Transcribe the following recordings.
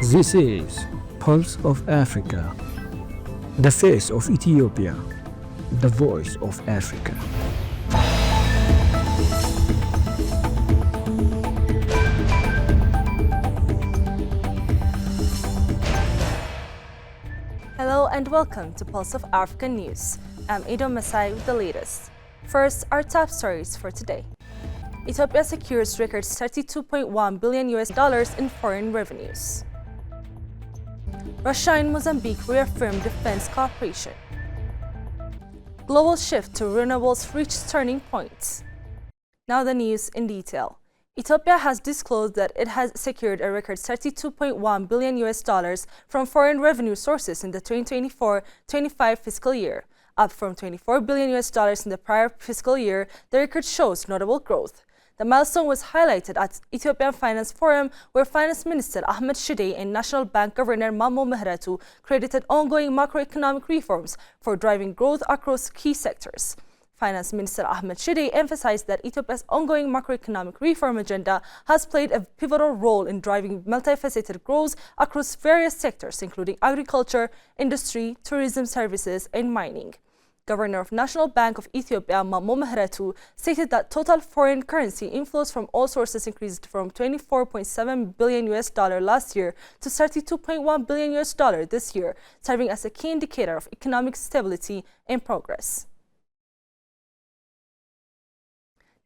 This is Pulse of Africa, the face of Ethiopia, the voice of Africa. Hello and welcome to Pulse of Africa News. I'm Edo Masai with the latest. First, our top stories for today. Ethiopia secures record $32.1 billion in foreign revenues. Russia and Mozambique reaffirm defense cooperation. Global shift to renewables reached turning point. Now the news in detail. Ethiopia has disclosed that it has secured a record $32.1 billion from foreign revenue sources in the 2024-25 fiscal year. Up from $24 billion in the prior fiscal year, the record shows notable growth. The milestone was highlighted at Ethiopian Finance Forum, where Finance Minister Ahmed Shide and National Bank Governor Mamo Mehratu credited ongoing macroeconomic reforms for driving growth across key sectors. Finance Minister Ahmed Shide emphasized that Ethiopia's ongoing macroeconomic reform agenda has played a pivotal role in driving multifaceted growth across various sectors, including agriculture, industry, tourism services, and mining. Governor of National Bank of Ethiopia, Mamo Mehratu, stated that total foreign currency inflows from all sources increased from $24.7 billion last year to $32.1 billion this year, serving as a key indicator of economic stability and progress.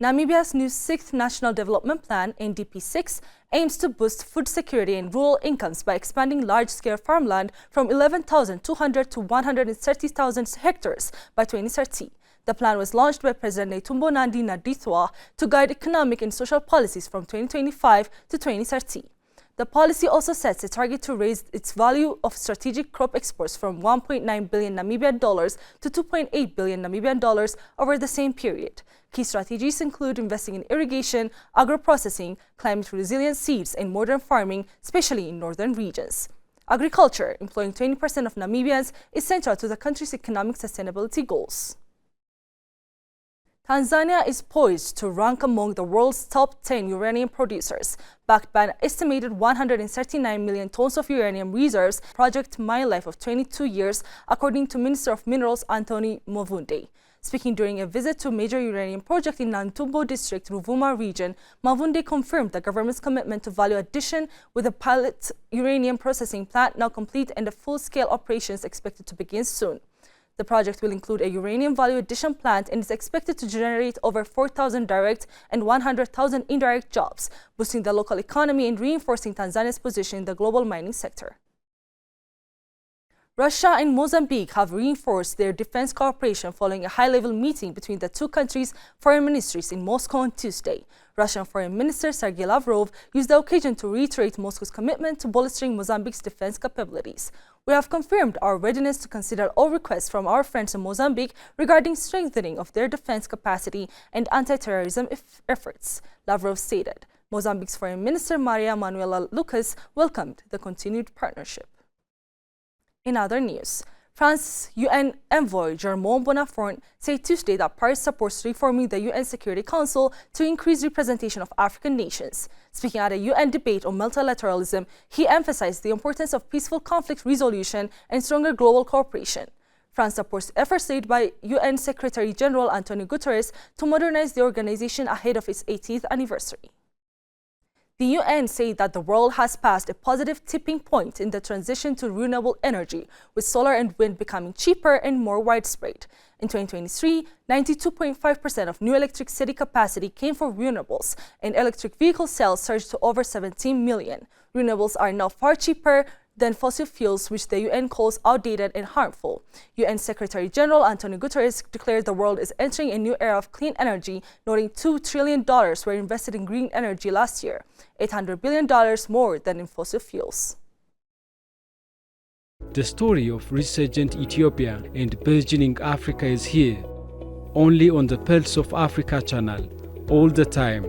Namibia's new 6th National Development Plan, NDP6, aims to boost food security and rural incomes by expanding large-scale farmland from 11,200 to 130,000 hectares by 2030. The plan was launched by President Netumbo Nandi-Ndaitwah to guide economic and social policies from 2025 to 2030. The policy also sets a target to raise its value of strategic crop exports from $1.9 billion Namibian dollars to $2.8 billion Namibian dollars over the same period. Key strategies include investing in irrigation, agro-processing, climate-resilient seeds, and modern farming, especially in northern regions. Agriculture, employing 20% of Namibians, is central to the country's economic sustainability goals. Tanzania is poised to rank among the world's top 10 uranium producers, backed by an estimated 139 million tons of uranium reserves, project mine life of 22 years, according to Minister of Minerals Anthony Mavunde. Speaking during a visit to a major uranium project in Nantumbo District, Ruvuma region, Mavunde confirmed the government's commitment to value addition, with a pilot uranium processing plant now complete and the full-scale operations expected to begin soon. The project will include a uranium value addition plant and is expected to generate over 4,000 direct and 100,000 indirect jobs, boosting the local economy and reinforcing Tanzania's position in the global mining sector. Russia and Mozambique have reinforced their defense cooperation following a high-level meeting between the two countries' foreign ministries in Moscow on Tuesday. Russian Foreign Minister Sergei Lavrov used the occasion to reiterate Moscow's commitment to bolstering Mozambique's defense capabilities. We have confirmed our readiness to consider all requests from our friends in Mozambique regarding strengthening of their defense capacity and anti-terrorism efforts, Lavrov stated. Mozambique's Foreign Minister Maria Manuela Lucas welcomed the continued partnership. In other news, France's UN envoy Germain Bonafont said Tuesday that Paris supports reforming the UN Security Council to increase representation of African nations. Speaking at a UN debate on multilateralism, he emphasized the importance of peaceful conflict resolution and stronger global cooperation. France supports efforts led by UN Secretary General Antonio Guterres to modernize the organization ahead of its 80th anniversary. The UN said that the world has passed a positive tipping point in the transition to renewable energy, with solar and wind becoming cheaper and more widespread. In 2023, 92.5% of new electricity capacity came from renewables, and electric vehicle sales surged to over 17 million. Renewables are now far cheaper than fossil fuels, which the UN calls outdated and harmful. UN Secretary General Antonio Guterres declared the world is entering a new era of clean energy, noting $2 trillion were invested in green energy last year, $800 billion more than in fossil fuels. The story of resurgent Ethiopia and burgeoning Africa is here, only on the Pulse of Africa channel, all the time.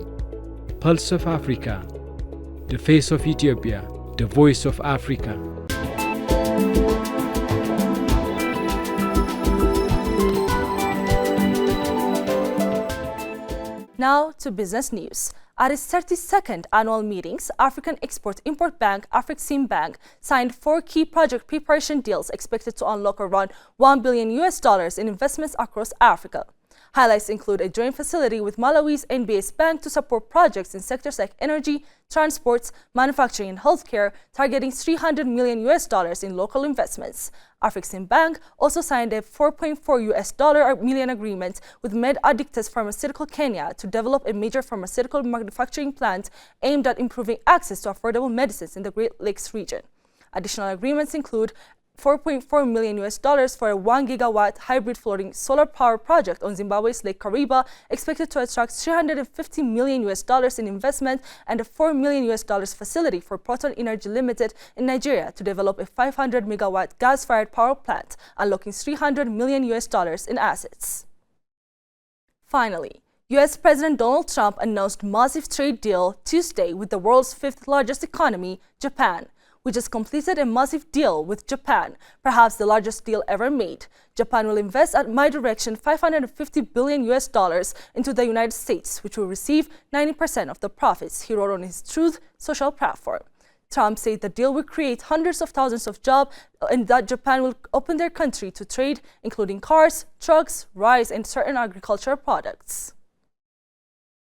Pulse of Africa, the face of Ethiopia, the voice of Africa. Now to business news. At its 32nd annual meetings, African Export-Import Bank, Afreximbank, signed 4 key project preparation deals expected to unlock around $1 billion in investments across Africa. Highlights include a joint facility with Malawi's NBS Bank to support projects in sectors like energy, transports, manufacturing, and healthcare, targeting $300 million in local investments. Afreximbank also signed a $4.4 million agreement with Med-Addictus Pharmaceutical Kenya to develop a major pharmaceutical manufacturing plant aimed at improving access to affordable medicines in the Great Lakes region. Additional agreements include $4.4 million for a 1 gigawatt hybrid floating solar power project on Zimbabwe's Lake Kariba, expected to attract $350 million in investment, and a $4 million facility for Proton Energy Limited in Nigeria to develop a 500 megawatt gas-fired power plant, unlocking $300 million in assets. Finally, U.S. President Donald Trump announced massive trade deal Tuesday with the world's 5th largest economy, Japan. We just completed a massive deal with Japan, perhaps the largest deal ever made. Japan will invest at my direction $550 billion into the United States, which will receive 90% of the profits, he wrote on his Truth social platform. Trump said the deal will create hundreds of thousands of jobs and that Japan will open their country to trade, including cars, trucks, rice, and certain agricultural products.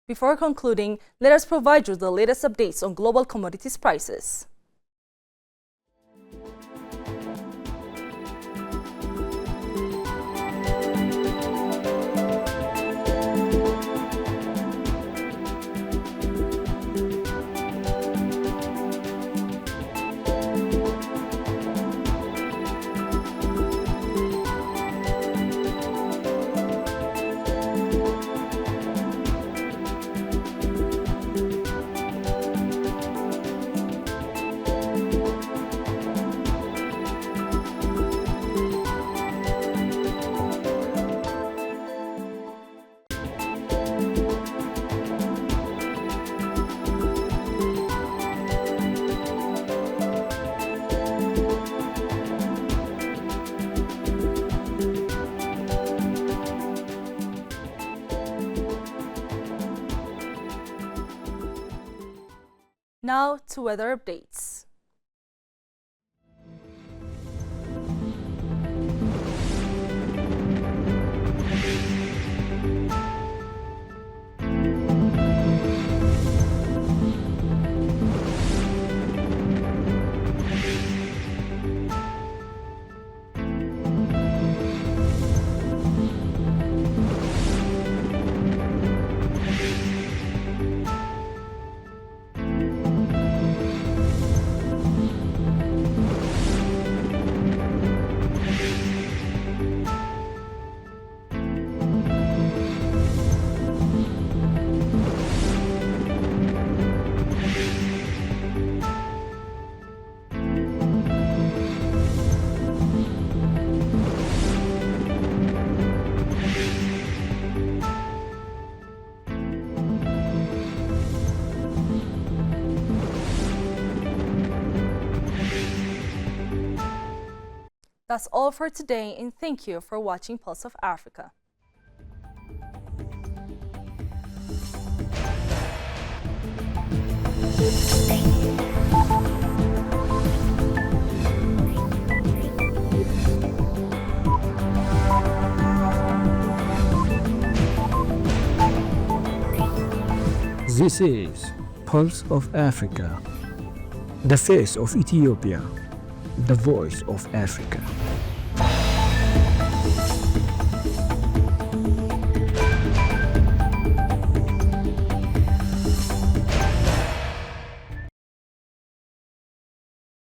Before concluding, let us provide you the latest updates on global commodities prices. Now to weather updates. That's all for today, and thank you for watching Pulse of Africa. This is Pulse of Africa, the face of Ethiopia, the voice of Africa.